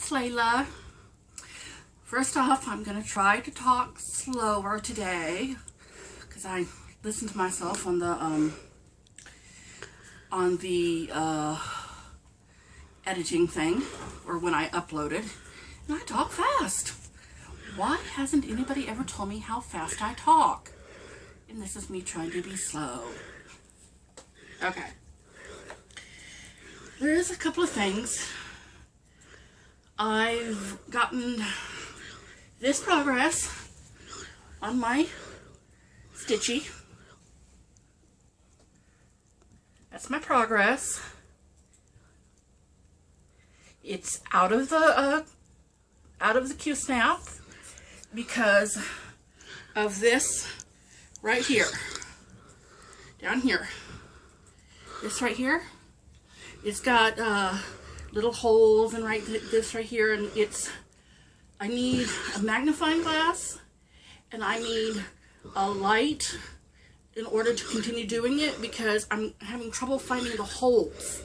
it's Layla. First off, I'm going to try to talk slower today because I listened to myself on the editing thing, or when I uploaded, and I talk fast. Why hasn't anybody ever told me how fast I talk? And this is me trying to be slow. Okay. There's a couple of things. I've gotten this progress on my stitchy. That's my progress. It's out of the Q-snap because of this right here, down here. This right here, it's got little holes, and this right here, and I need a magnifying glass, and I need a light in order to continue doing it because I'm having trouble finding the holes.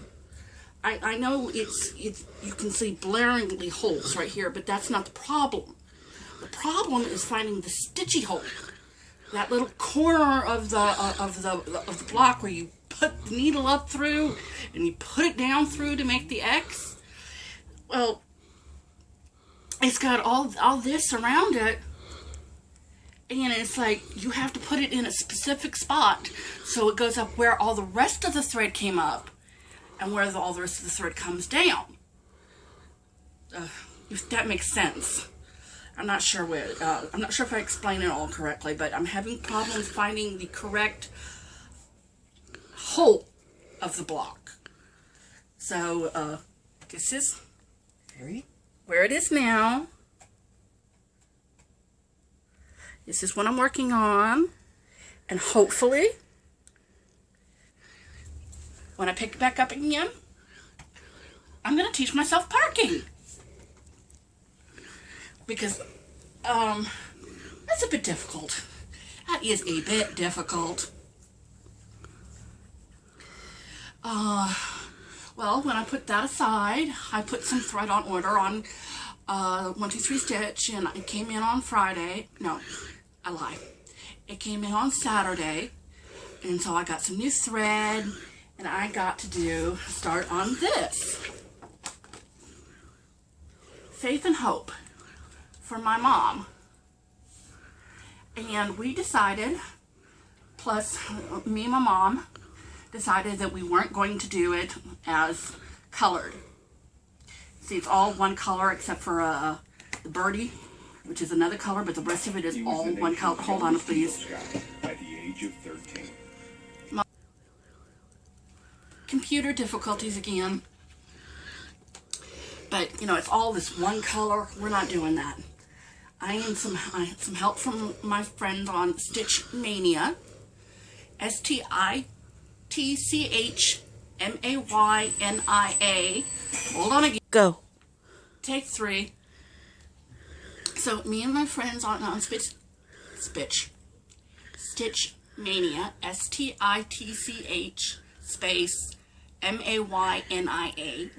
I know you can see blaringly holes right here, but that's not the problem. The problem is finding the stitchy hole, that little corner of the block where you put the needle up through and you put it down through to make the X. Well, it's got all this around it, and it's like you have to put it in a specific spot so it goes up where all the rest of the thread came up and where all the rest of the thread comes down. If that makes sense. I'm not sure if I explain it all correctly, but I'm having problems finding the correct hole of the block. So this is where it is now. This is what I'm working on, and hopefully when I pick it back up again, I'm going to teach myself parking. Because that's a bit difficult. That is a bit difficult. Well, when I put that aside, I put some thread on order on 123 Stitch, and it came in on Friday. No, I lie. It came in on Saturday, and so I got some new thread, and I got to start on this. Faith and Hope for my mom. And we decided, plus me and my mom decided that we weren't going to do it as colored. See, it's all one color except for the birdie, which is another color, but the rest of it is all one color. Hold on, please. At the age of 13. Computer difficulties again. But, you know, it's all this one color. We're not doing that. I had some help from my friend on Stitch Mania. STITCHMAYNIA. Hold on again. Go. Take 3. So me and my friends on Stitch Mania, STITCH space MAYNIA.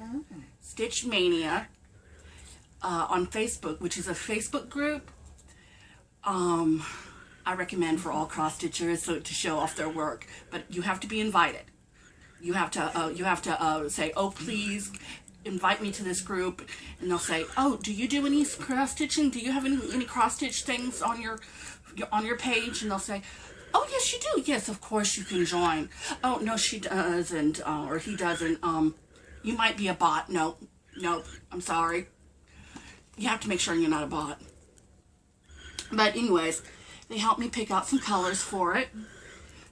Stitch Mania on Facebook, which is a Facebook group. I recommend for all cross stitchers to show off their work, but you have to be invited. You have to say, oh, please invite me to this group, and they'll say, oh, do you do any cross stitching? Do you have any cross stitch things on your page? And they'll say, oh, yes, you do. Yes, of course you can join. Oh, no, she doesn't, or he doesn't. You might be a bot. No, I'm sorry. You have to make sure you're not a bot. But anyways, they helped me pick out some colors for it.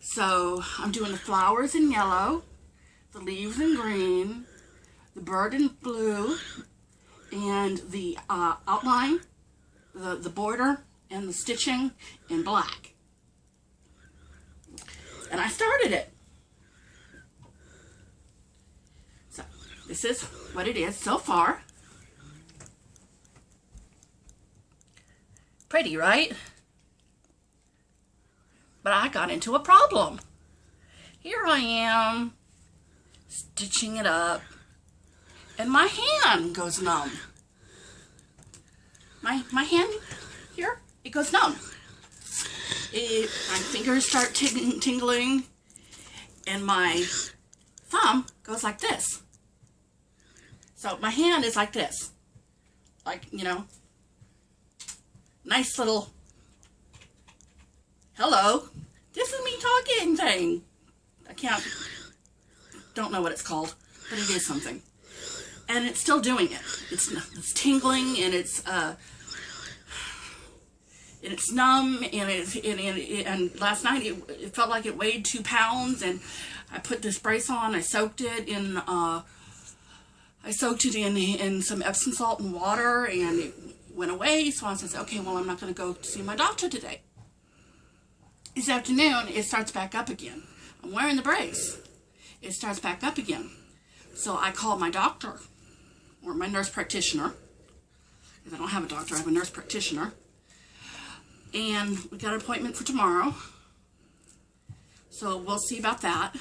So I'm doing the flowers in yellow, the leaves in green, the bird in blue, and the outline, the border, and the stitching in black. And I started it. So this is what it is so far. Pretty, right? But I got into a problem. Here I am, stitching it up, and my hand goes numb. my hand here, it goes numb. My fingers start tingling, and my thumb goes like this. So my hand is like this. Like, you know, nice little, hello, this is me talking thing. Don't know what it's called, but it is something. And it's still doing it. It's tingling, and it's numb, and last night it felt like it weighed 2 pounds, and I put this brace on. I soaked it in some Epsom salt and water, and it went away. So I said, okay, well, I'm not going to go see my doctor today. This afternoon, it starts back up again. I'm wearing the brace. It starts back up again. So I called my doctor, or my nurse practitioner, because I don't have a doctor, I have a nurse practitioner. And we got an appointment for tomorrow. So we'll see about that.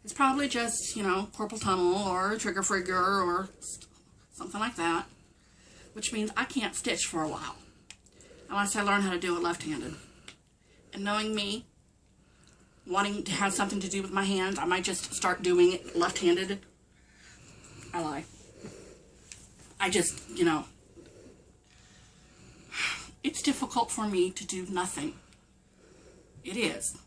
It's probably just, you know, carpal tunnel or trigger finger or something like that. Which means I can't stitch for a while, unless I learn how to do it left-handed. And knowing me, wanting to have something to do with my hands, I might just start doing it left-handed. I lie. I just, you know, it's difficult for me to do nothing. It is.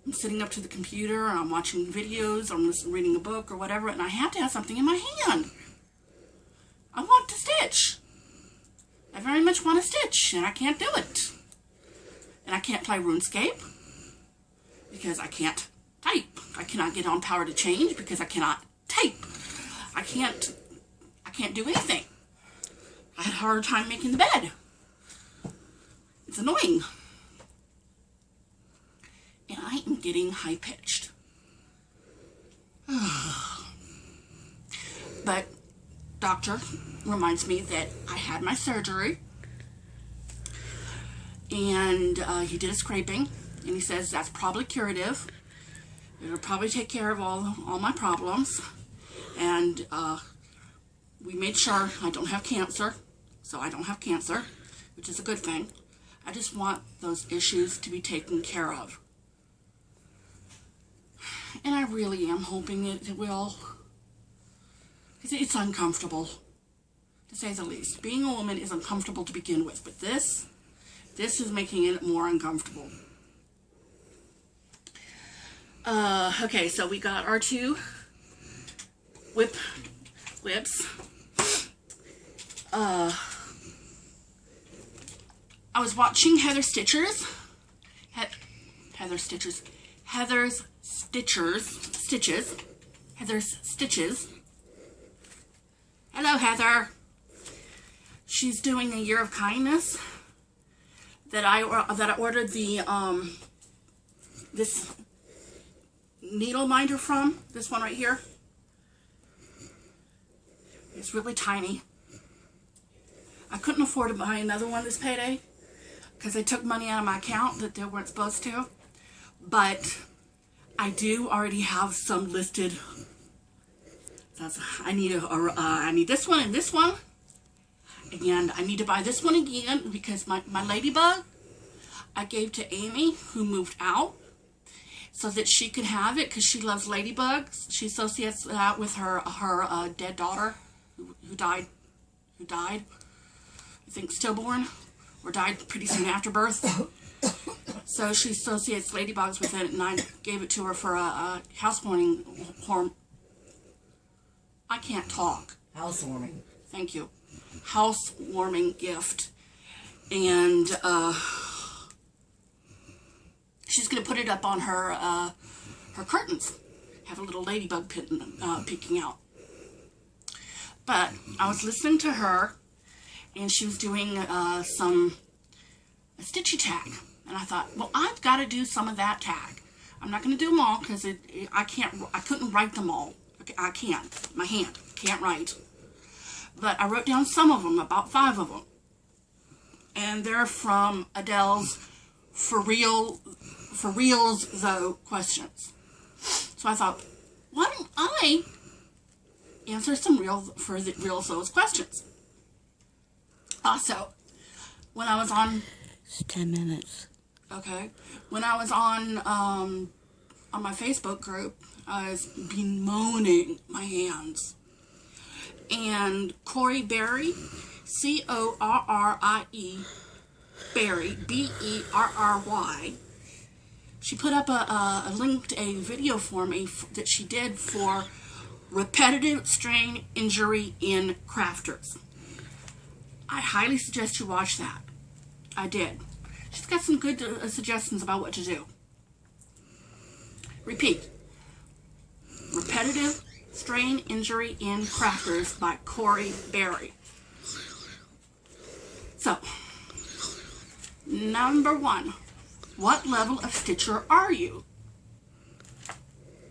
I'm sitting up to the computer, I'm watching videos, I'm reading a book or whatever, and I have to have something in my hand. I want to stitch. I very much want to stitch, and I can't do it. And I can't play RuneScape because I can't type. I cannot get on Power to Change because I cannot type. I can't do anything. I had a hard time making the bed. It's annoying. And I am getting high-pitched. But doctor reminds me that I had my surgery, and he did a scraping, and he says that's probably curative. It'll probably take care of all my problems, and we made sure I don't have cancer, so I don't have cancer, which is a good thing. I just want those issues to be taken care of. And I really am hoping it will. Because it's uncomfortable, to say the least. Being a woman is uncomfortable to begin with, but this is making it more uncomfortable. Okay, so we got our 2 whips. I was watching Heather's Stitchers. Hello, Heather. She's doing a Year of Kindness that I ordered the this needle minder from. This one right here. It's really tiny. I couldn't afford to buy another one this payday because they took money out of my account that they weren't supposed to. But I do already have some listed. I need this one and this one, and I need to buy this one again because my ladybug I gave to Amy, who moved out, so that she could have it because she loves ladybugs. She associates that with her dead daughter who died. I think stillborn, or died pretty soon after birth. So she associates ladybugs with it, and I gave it to her for a housewarming. I can't talk. Housewarming. Thank you. Housewarming gift. And she's going to put it up on her curtains. Have a little ladybug peeking out. But I was listening to her, and she was doing a stitchy tag. And I thought, well, I've got to do some of that tag. I'm not going to do them all because I couldn't write them all. I can't. My hand can't write. But I wrote down some of them, about 5 of them. And they're from Adeles for realz though questions. So I thought, why don't I answer some realz those questions? Also, when I was on... It's 10 minutes. Okay. When I was on my Facebook group, I was bemoaning my hands. And Corey Berry, Corrie Berry, Berry, she put up a linked a video for me that she did for repetitive strain injury in crafters. I highly suggest you watch that. I did. She's got some good suggestions about what to do. Repeat. Repetitive strain injury in crafters by Corey Berry. So, number 1. What level of stitcher are you?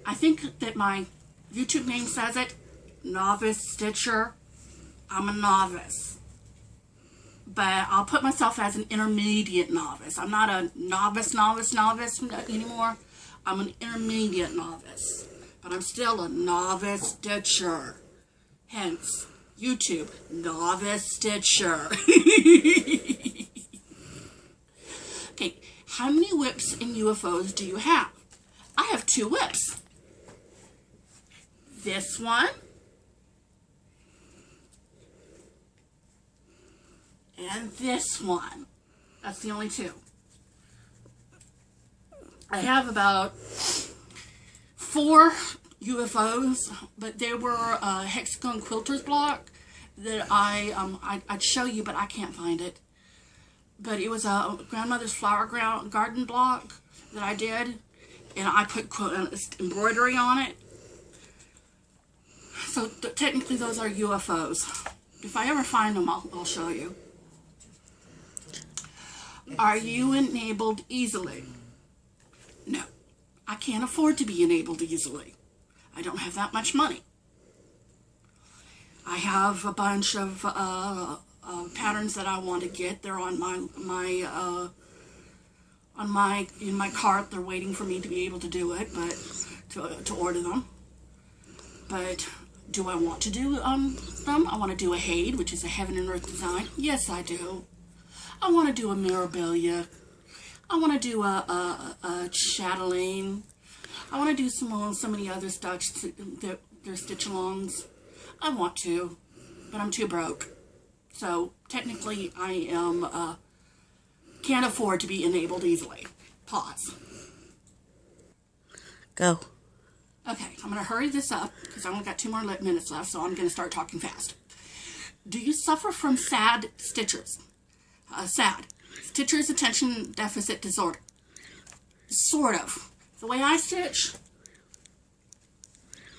I think that my YouTube name says it. Novice stitcher. I'm a novice. But I'll put myself as an intermediate novice. I'm not a novice anymore. I'm an intermediate novice. But I'm still a novice stitcher. Hence, YouTube, novice stitcher. Okay, how many whips in UFOs do you have? I have 2 whips. This one. And this one. That's the only 2. I have about 4 UFOs, but they were a hexagon quilter's block that I'd show you, but I can't find it. But it was a grandmother's flower garden block that I did, and I put embroidery on it. So technically those are UFOs. If I ever find them, I'll show you. Are you enabled easily? No. I can't afford to be enabled easily. I don't have that much money. I have a bunch of patterns that I want to get. They're on in my cart. They're waiting for me to be able to do it, but to order them. But do I want to do them? I want to do a Hade, which is a heaven and earth design. Yes, I do. I want to do a Mirabilia. I want to do a chatelaine. I want to do some of the other stuff, they're stitch-alongs. I want to, but I'm too broke. So technically I am can't afford to be enabled easily. Pause. Go. Okay, I'm going to hurry this up because I've only got 2 more minutes left, so I'm going to start talking fast. Do you suffer from SAD stitchers? SAD. Stitcher's Attention Deficit Disorder. Sort of. The way I stitch.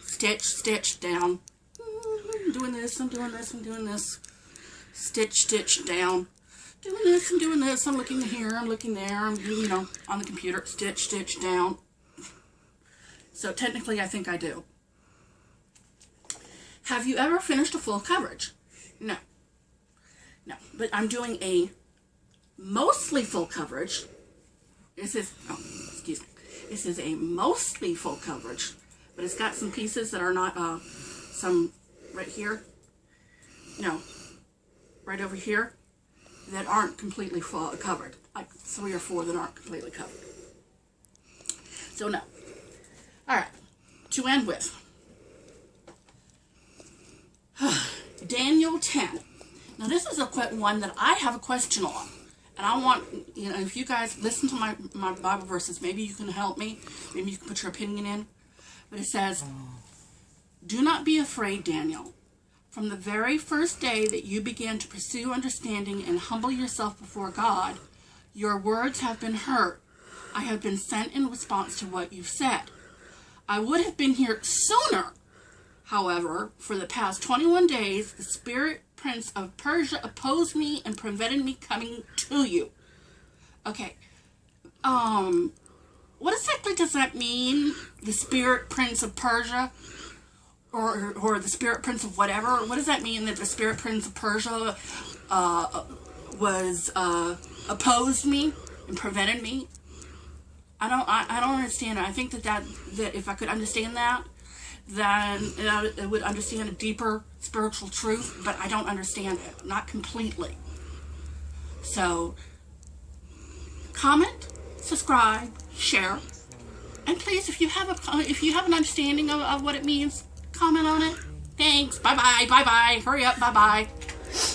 Stitch, stitch, down. I'm doing this, I'm doing this, I'm doing this. Stitch, stitch, down. Doing this, I'm doing this. I'm looking here, I'm looking there. I'm, on the computer. Stitch, stitch, down. So technically, I think I do. Have you ever finished a full coverage? No. No. But I'm doing a mostly full coverage. This is a mostly full coverage, but it's got some pieces that are not, some right here, right over here, that aren't completely full covered. Like 3 or 4 that aren't completely covered. So no. Alright, to end with. Daniel 10. Now this is one that I have a question on. And I want, if you guys listen to my Bible verses, maybe you can help me. Maybe you can put your opinion in. But it says, do not be afraid, Daniel. From the very first day that you began to pursue understanding and humble yourself before God, your words have been heard. I have been sent in response to what you've said. I would have been here sooner. However, for the past 21 days, the spirit prince of Persia opposed me and prevented me coming to you. Okay. What exactly does that mean? The spirit prince of Persia? Or the spirit prince of whatever? What does that mean that the spirit prince of Persia was opposed me and prevented me? I don't understand it. I think that if I could understand that, then I would understand a deeper spiritual truth, but I don't understand it. Not completely. So comment, subscribe, share, and please, if you have an understanding of what it means, comment on it. Thanks. Bye bye. Bye bye. Hurry up. Bye bye.